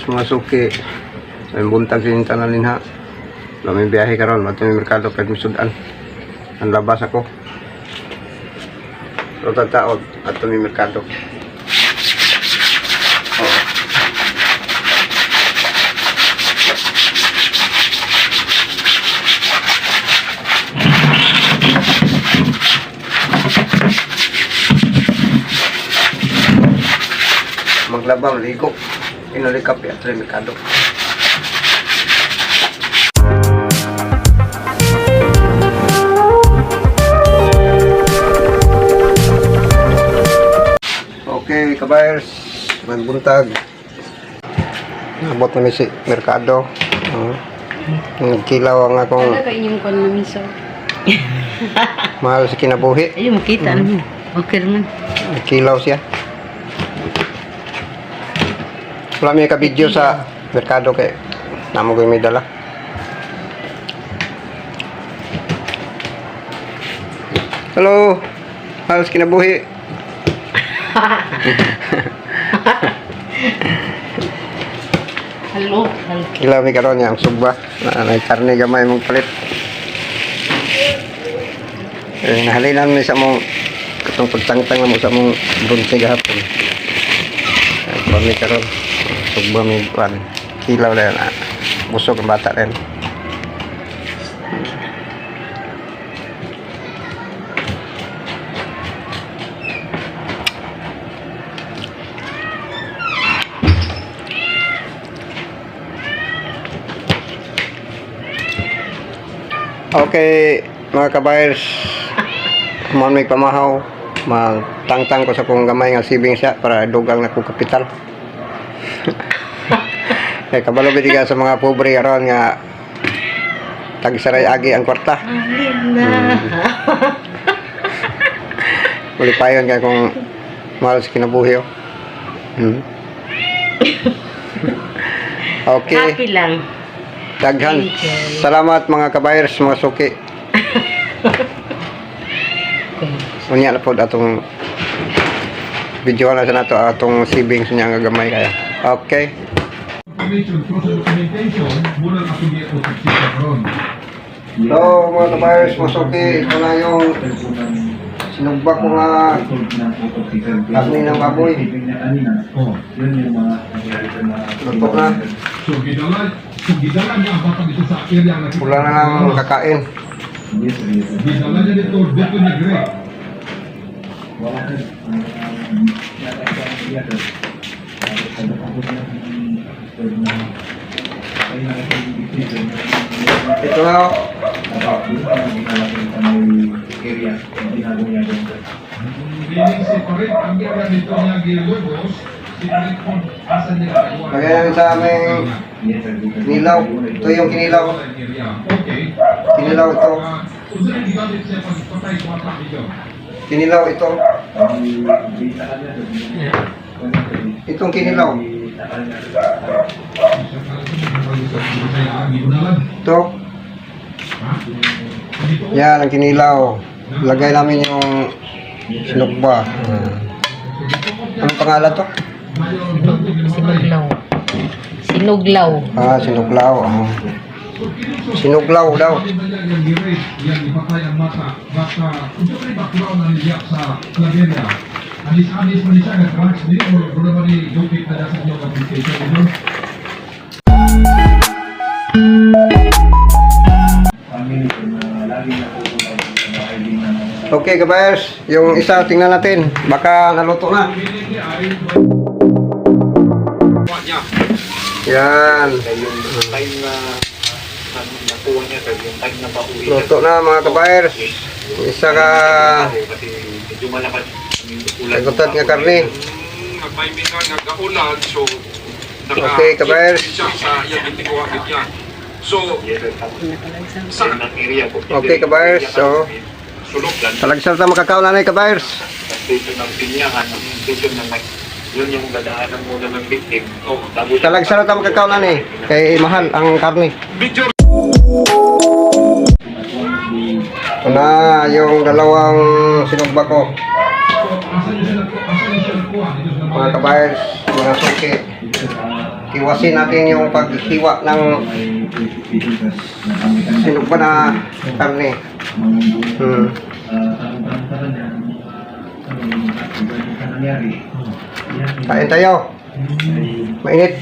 mga suki. May buntag sa tanan ha. May biyahe karon, mato may merkado kahit misudan. Ang labas ako. So tataod at may merkado. Maglaba, maligo. Inulikap at may merkado. Okay, kabayers, magbuntag. Nabot na si merkado. Nagkilaw ang akong Ano ka inyong kon na miso? mahal sa kinabuhi. Ayun, makita naman. Okay naman. Nagkilaw siya. Wala may ka-video sa merkado kay namo ko may dala. Hello, mahal sa kinabuhi. Hello. Kilaw mi karon yang sugba na karne gamay mong palit. Nahalinan mi sa mong katong pagtangtang mo sa mong bronze gahapon. Kami karon sugba mi pan kilaw na busog ang bata rin. Okay, mga kabayers, man may pamahaw, magtangtang ko sa kong gamay nga savings siya para dugang na kong kapital. Eh, kabalo bidiga sa mga pobre aron nga tagsaray agi ang kwarta. Uli pa yun kaya kung mahal sa kinabuhi. Okay. Happy lang. Daghan. Salamat mga kabayers, mga suki. Unya na po atong video na sa nato atong savings niya nga gamay kaya. Okay. So mga kabayers, mga suki, ito na yung sinugba ko nga karne ng baboy. Luto na. Pula na lang kakain. Ito na. Lagyan namin sa aming kinilaw. Ito yung kinilaw. Kinilaw ito. Kinilaw ito. Itong kinilaw. Ito. Yan ang kinilaw. Lagay namin yung sinugba. Anong pangalan to? Sinuglaw. Sinuglaw. Sinuglaw. Sinuglaw daw. Okay kabayers, yung isa tingnan natin, baka naluto na. Yan. Luto na mga kabayers. Isa ka lagutat nga karne. Okay kabayers. Okay kabayers, so talagsal ta makakaon na kabayers. Yun yung dadaanan muna ng victim. Talagsal ta makakaon na kay mahal ang karne. Na yung dalawang sinugba ko. Mga kabayers, mga suki. Iwasin natin yung paghiwa ng sinugba na karne. Kain tayo. Mainit.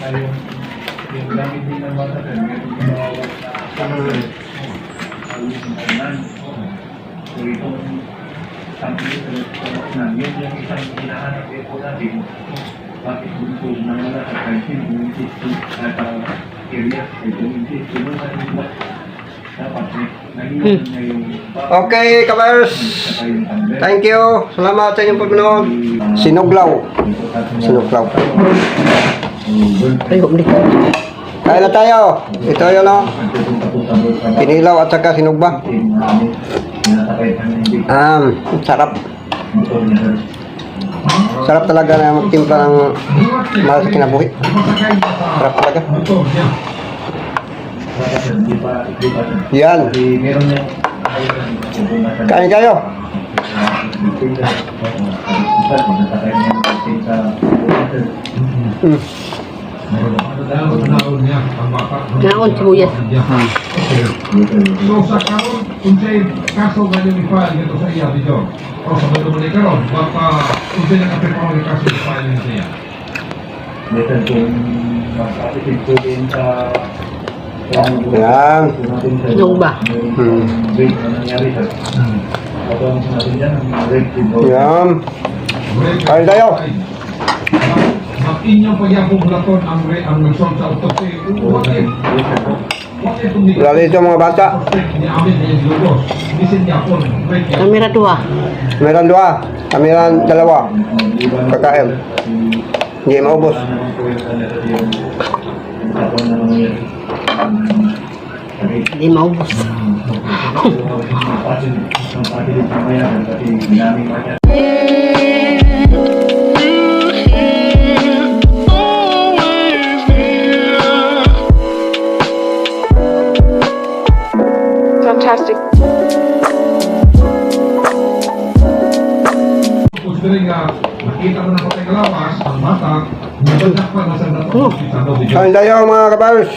Okay, kabayers. Thank you. Salamat sa inyong pagnood. Sinuglaw. Sinuglaw. Ay, huwag dito. Kain na tayo. Ito yun o. Pinilaw at saka sinugba. Sarap. Sarap talaga na magtimpla ng mahal sa kinabuhi. Sarap talaga. Yan. Kain kayo. Naon, sibuyas. So sa karon unsay kaso nga yung i-file dito sa iya video? O sa mga tuloy karon, baka unsay naka-prepare ang kaso i-file niyo sa iya? Meron kung mas-atipid po din sa Yan. Sinugba. break na nangyari sa ako ang sinabi niya, ang break din po. Yan. Kain tayo. Ang inyong pagyakubulaton ang result sa autopsy. Lalo ito mga bata. Kamera 2. Meron dua. Meron dalawa. Kakain. Hindi maubos. Hindi maubos. Fantastic. Tapos din nga, nakita mo na patay lawas, ang bata, nabadak pa na sa video. Kain tayo mga kabayers.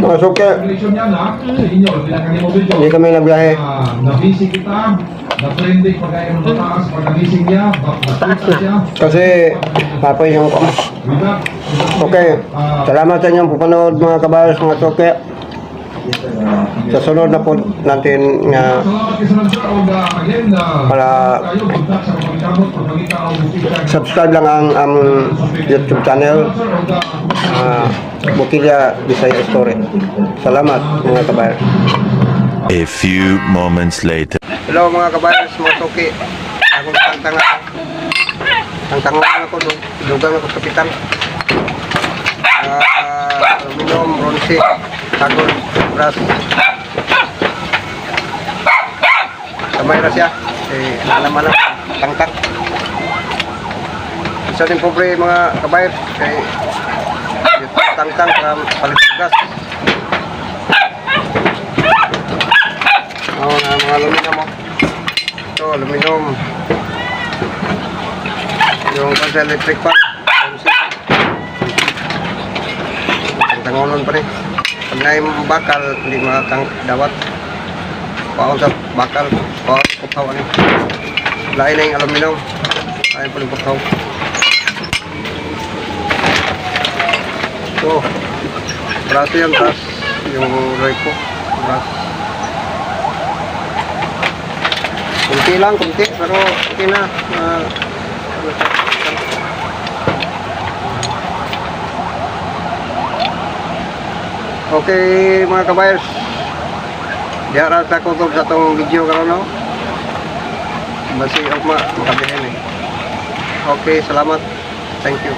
Mga suke. Relation niya na, sa inyo, bilang kanimo video. Hindi kami nagbiyahe. Na-busy kita, na-trending pagkaya ng mataas, pag na-busy niya, bakita siya. Kasi papoy yung ko. With that, Okay. Salamat sa inyong pupanood mga kabayers, mga suke. Sa sunod na po natin nga salamat kayo sa nag-share o again, para tayo, buntak sa pagkamot, pagpagita o musika. subscribe lang ang YouTube channel Bukilya Bisaya Story. Salamat mga kabayers. A few moments later. Hello mga kabayers, mga suki. Akong tangtangan ako doon. Dugang ako kapitan. Aluminum, bronze, tagol, brass. Kamay na siya. Alaman lang, tangtang. Isa din pobre mga kabayers. Kay tangtang sa palit gas. Mga aluminum mo. Ito, aluminum. Yung sa electric fan. Tangonon pa rin. Pag na yung bakal, hindi makakang dawat. Paon sa bakal, paon sa putaw. Lain na yung aluminum. Lain pa yung putaw. So, braso yan, tapos yung reko. Braso. Kunti lang, kunti. Pero okay na. Okay mga kabayers, diara sa kutog sa itong video karon no. Basi ako makabihin eh. Okay, salamat. Thank you.